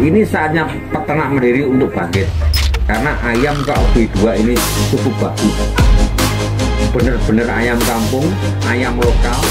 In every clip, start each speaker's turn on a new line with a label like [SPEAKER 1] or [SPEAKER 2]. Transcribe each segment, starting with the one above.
[SPEAKER 1] Ini saatnya peternak mandiri untuk bangkit, karena ayam KOB 2 ini cukup bagus, bener-bener ayam kampung, ayam lokal.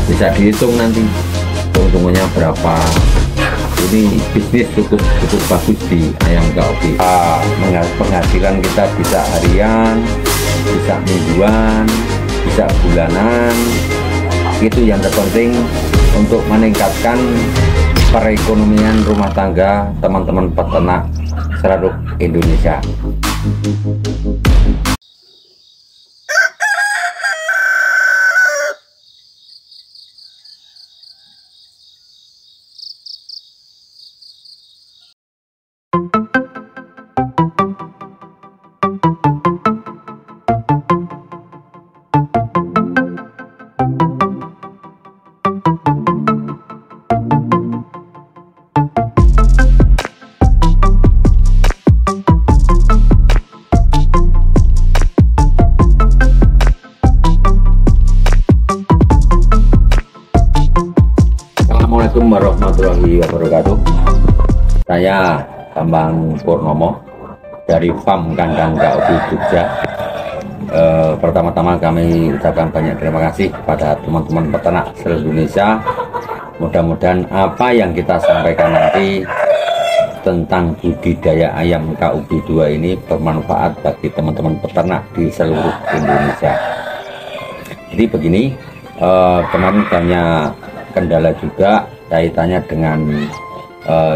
[SPEAKER 1] Bisa dihitung nanti keuntungannya berapa. Ini bisnis cukup bagus di ayam KOB. Penghasilan kita bisa harian, bisa mingguan, bisa bulanan. Itu yang terpenting untuk meningkatkan perekonomian rumah tangga teman-teman peternak seluruh Indonesia. Assalamualaikum warahmatullahi wabarakatuh. Saya Bambang Purnomo dari Farm Kandang KOB Jogja. Pertama-tama kami ucapkan banyak terima kasih kepada teman-teman peternak seluruh Indonesia. Mudah-mudahan apa yang kita sampaikan nanti tentang budidaya ayam KOB 2 ini bermanfaat bagi teman-teman peternak di seluruh Indonesia. Jadi begini, kemarin banyak kendala juga kaitannya dengan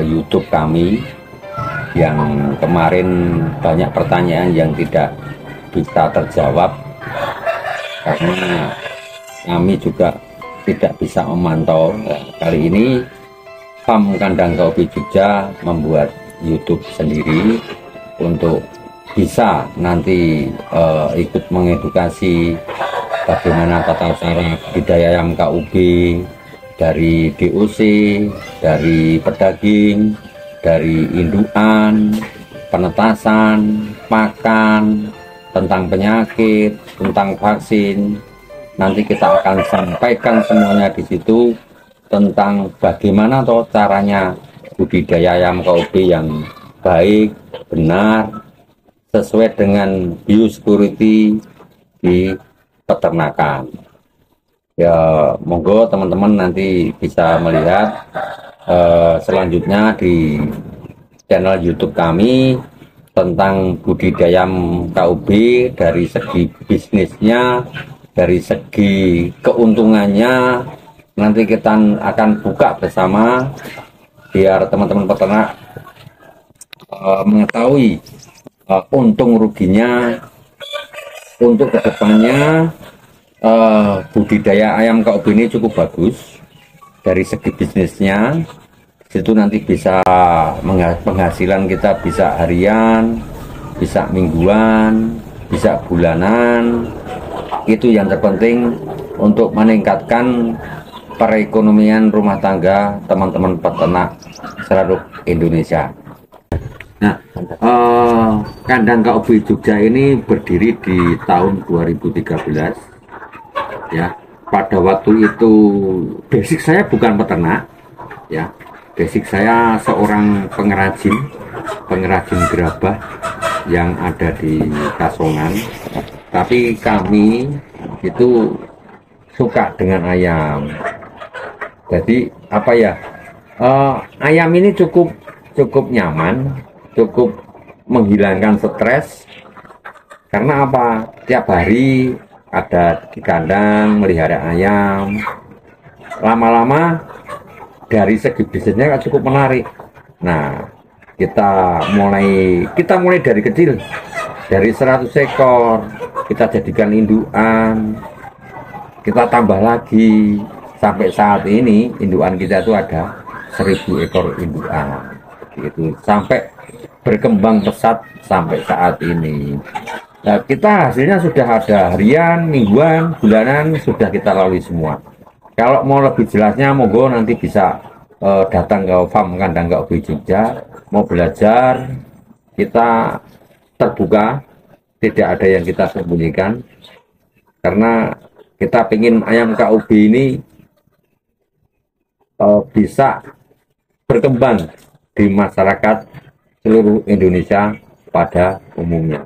[SPEAKER 1] YouTube kami, yang kemarin banyak pertanyaan yang tidak bisa terjawab karena kami juga tidak bisa memantau. Kali ini Farm Kandang KOB Jogja membuat YouTube sendiri untuk bisa nanti ikut mengedukasi bagaimana tata cara budidaya ayam KOB, dari DOC, dari pedaging, dari indukan, penetasan, pakan, tentang penyakit, tentang vaksin. Nanti kita akan sampaikan semuanya di situ tentang bagaimana toh caranya budidaya ayam KOB yang baik, benar, sesuai dengan biosecurity di peternakan. Ya, monggo teman-teman nanti bisa melihat selanjutnya di channel YouTube kami tentang budidaya KOB dari segi bisnisnya, dari segi keuntungannya. Nanti kita akan buka bersama biar teman-teman peternak mengetahui untung ruginya untuk kedepannya. Budidaya ayam KOB ini cukup bagus dari segi bisnisnya. Situ nanti bisa penghasilan kita bisa harian, bisa mingguan, bisa bulanan. Itu yang terpenting untuk meningkatkan perekonomian rumah tangga teman-teman peternak seluruh Indonesia. Nah, kandang KOB Jogja ini berdiri di tahun 2013. Ya, pada waktu itu basic saya bukan peternak, ya, basic saya seorang pengrajin gerabah yang ada di Kasongan. Tapi kami itu suka dengan ayam. Jadi apa ya, ayam ini cukup nyaman, cukup menghilangkan stres. Karena apa? Tiap hari ada di kandang melihara ayam, lama-lama dari segi bisnisnya cukup menarik. Nah, kita mulai dari kecil, dari 100 ekor kita jadikan indukan, kita tambah lagi sampai saat ini indukan kita itu ada 1000 ekor indukan gitu, sampai berkembang pesat sampai saat ini. Nah, kita hasilnya sudah ada harian, mingguan, bulanan, sudah kita lalui semua. Kalau mau lebih jelasnya, monggo nanti bisa datang ke Farm Kandang KOB Jogja. Mau belajar, kita terbuka, tidak ada yang kita sembunyikan. Karena kita ingin ayam KOB ini bisa berkembang di masyarakat seluruh Indonesia pada umumnya.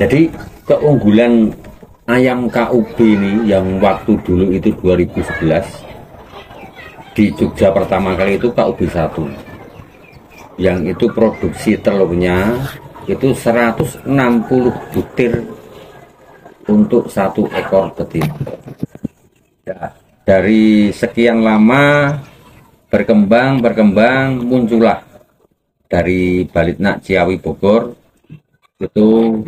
[SPEAKER 1] Jadi keunggulan ayam KUB ini yang waktu dulu itu 2011 di Jogja pertama kali itu KUB 1 yang itu produksi telurnya itu 160 butir untuk 1 ekor betina. Ya, dari sekian lama berkembang muncullah dari Balitnak Ciawi Bogor itu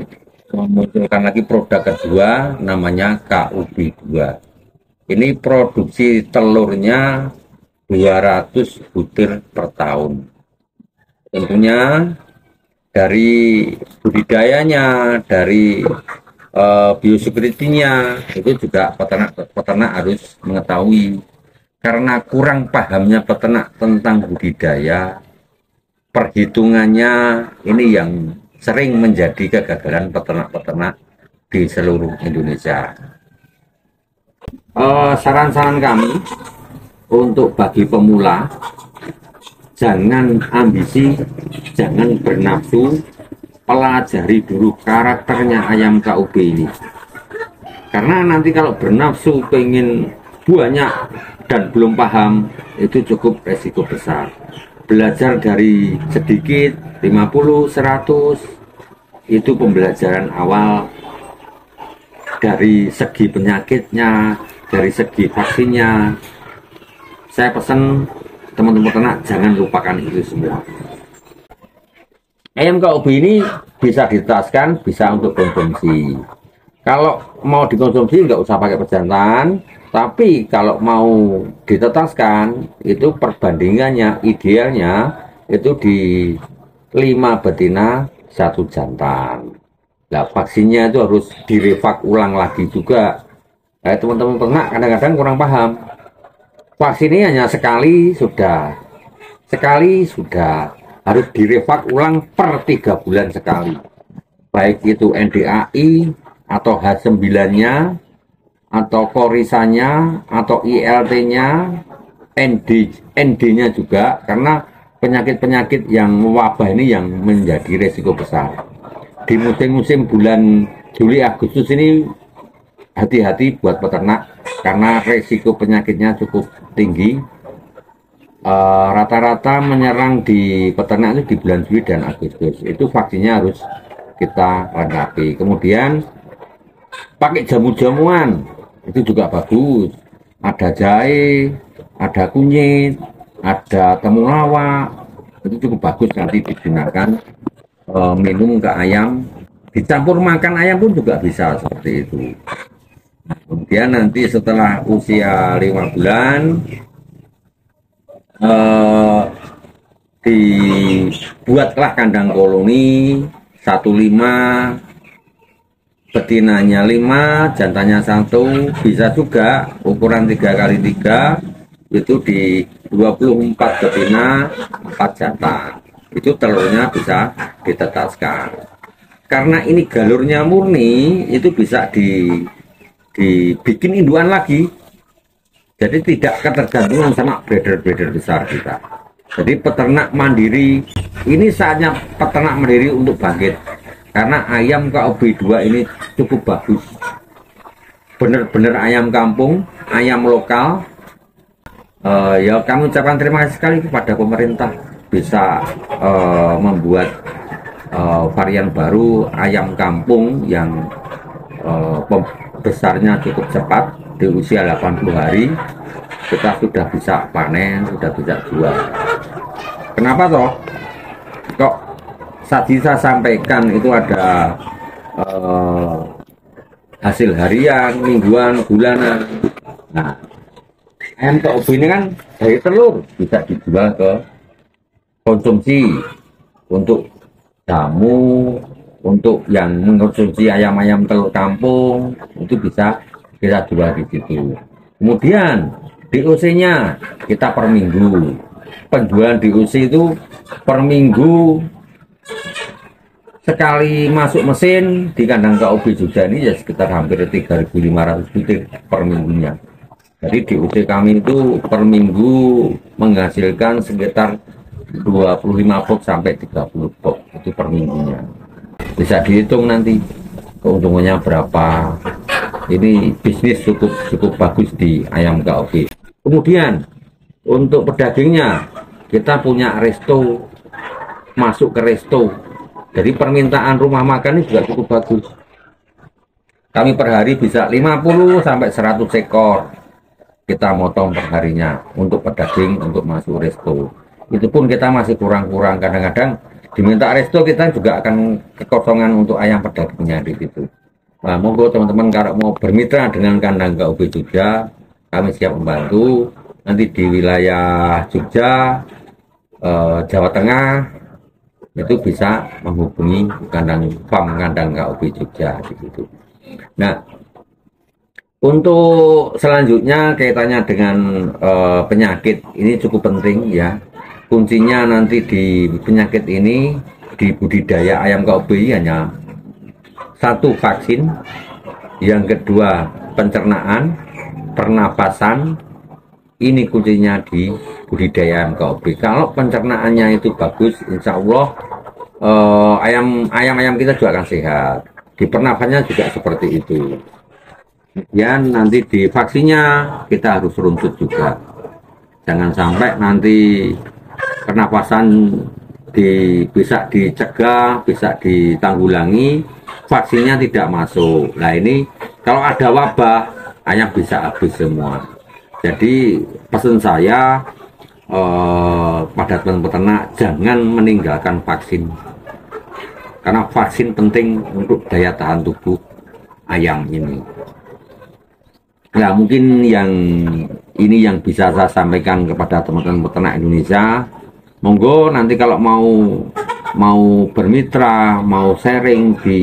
[SPEAKER 1] memunculkan lagi produk kedua namanya KUB 2. Ini produksi telurnya 200 butir per tahun. Tentunya dari budidayanya, dari biosecurity-nya itu juga peternak harus mengetahui, karena kurang pahamnya peternak tentang budidaya, perhitungannya ini yang sering menjadi kegagalan peternak-peternak di seluruh Indonesia. Saran-saran kami untuk bagi pemula, jangan ambisi, jangan bernafsu, pelajari dulu karakternya ayam KUB ini. Karena nanti kalau bernafsu pengen banyak dan belum paham, itu cukup resiko besar. Belajar dari sedikit, 50, 100, itu pembelajaran awal. Dari segi penyakitnya, dari segi vaksinnya, saya pesan teman-teman peternak jangan lupakan itu semua. Ayam KUB ini bisa ditetaskan, bisa untuk konsumsi. Kalau mau dikonsumsi nggak usah pakai pejantan, tapi kalau mau ditetaskan itu perbandingannya idealnya itu di 5 betina 1 jantan. Nah, vaksinnya itu harus direfak ulang lagi juga. Nah, teman-teman peternak kadang-kadang kurang paham. Vaksin ini hanya sekali sudah, harus direfak ulang per 3 bulan sekali. Baik itu NDAI atau H9-nya, atau korisanya, atau ILT-nya, ND-nya juga, karena penyakit-penyakit yang wabah ini yang menjadi resiko besar. Di musim-musim bulan Juli Agustus ini hati-hati buat peternak karena resiko penyakitnya cukup tinggi. Rata-rata menyerang di peternak itu di bulan Juli dan Agustus. Itu vaksinnya harus kita lengkapi. Kemudian pakai jamu-jamuan itu juga bagus. Ada jahe, ada kunyit, ada temulawak, itu cukup bagus nanti digunakan minum ke ayam, dicampur makan ayam pun juga bisa seperti itu. Kemudian nanti setelah usia 5 bulan dibuatlah kandang koloni 15, betinanya 5, jantannya 1, bisa juga ukuran 3x3 itu di 24 betina 4 jantan, itu telurnya bisa ditetaskan. Karena ini galurnya murni, itu bisa dibikin induan lagi, jadi tidak ketergantungan sama breeder-breeder besar kita. Jadi peternak mandiri ini saatnya peternak mandiri untuk bangkit, karena ayam KUB 2 ini cukup bagus, bener-bener ayam kampung, ayam lokal. Ya kami ucapkan terima kasih sekali kepada pemerintah bisa membuat varian baru ayam kampung yang besarnya cukup cepat. Di usia 80 hari kita sudah bisa panen, sudah bisa jual. Kenapa toh kok tadi saya sampaikan itu ada hasil harian, mingguan, bulanan. Nah, ayam KUB ini kan dari telur bisa dijual ke konsumsi untuk jamu, untuk yang mengkonsumsi ayam-ayam telur kampung itu bisa kita jual di situ. Kemudian DOC-nya kita per minggu, penjualan DOC itu per minggu sekali masuk mesin di kandang KUB Jogja ini ya sekitar hampir 3.500 butir per minggunya. Jadi DOC kami itu per minggu menghasilkan sekitar 25 box sampai 30 box itu per minggunya. Bisa dihitung nanti keuntungannya berapa. Ini bisnis cukup bagus di ayam KOB. Kemudian untuk pedagingnya kita punya resto, masuk ke resto. Jadi permintaan rumah makan ini juga cukup bagus. Kami per hari bisa 50 sampai 100 ekor kita motong per harinya untuk pedaging, untuk masuk resto. Itu pun kita masih kurang-kurang, kadang-kadang diminta resto kita juga akan kekosongan untuk ayam pedagingnya di situ. Nah, monggo teman-teman kalau mau bermitra dengan kandang KOB Jogja, kami siap membantu. Nanti di wilayah Jogja, Jawa Tengah, itu bisa menghubungi kandang KOB Jogja di situ. Nah, untuk selanjutnya kaitannya dengan penyakit ini cukup penting ya. Kuncinya nanti di penyakit ini di budidaya ayam KOB hanya satu, vaksin, yang kedua pencernaan, pernapasan. Ini kuncinya di budidaya ayam KOB. Kalau pencernaannya itu bagus, insya Allah ayam-ayam kita juga akan sehat. Di pernapasannya juga seperti itu. Kemudian nanti di vaksinnya kita harus runtut juga. Jangan sampai nanti pernapasan bisa dicegah, bisa ditanggulangi, vaksinnya tidak masuk. Nah ini kalau ada wabah, ayam bisa habis semua. Jadi pesan saya pada teman peternak, jangan meninggalkan vaksin. Karena vaksin penting untuk daya tahan tubuh ayam ini. Nah mungkin ini yang bisa saya sampaikan kepada teman-teman peternak Indonesia. Monggo nanti kalau mau bermitra, mau sharing di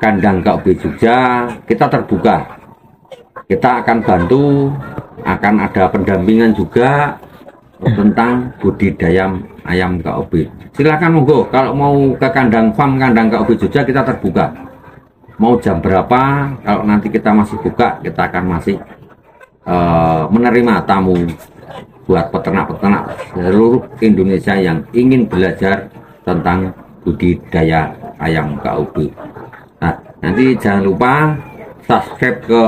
[SPEAKER 1] kandang KOB Jogja, kita terbuka. Kita akan bantu, akan ada pendampingan juga tentang budidaya ayam KOB. Silakan monggo, kalau mau ke kandang KOB Jogja kita terbuka. Mau jam berapa, kalau nanti kita masih buka, kita akan masih menerima tamu buat peternak-peternak seluruh Indonesia yang ingin belajar tentang budidaya ayam KOB. Nah, nanti jangan lupa subscribe ke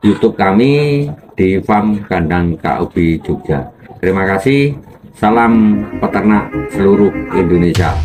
[SPEAKER 1] YouTube kami di Farm Kandang KOB Jogja. Terima kasih. Salam peternak seluruh Indonesia.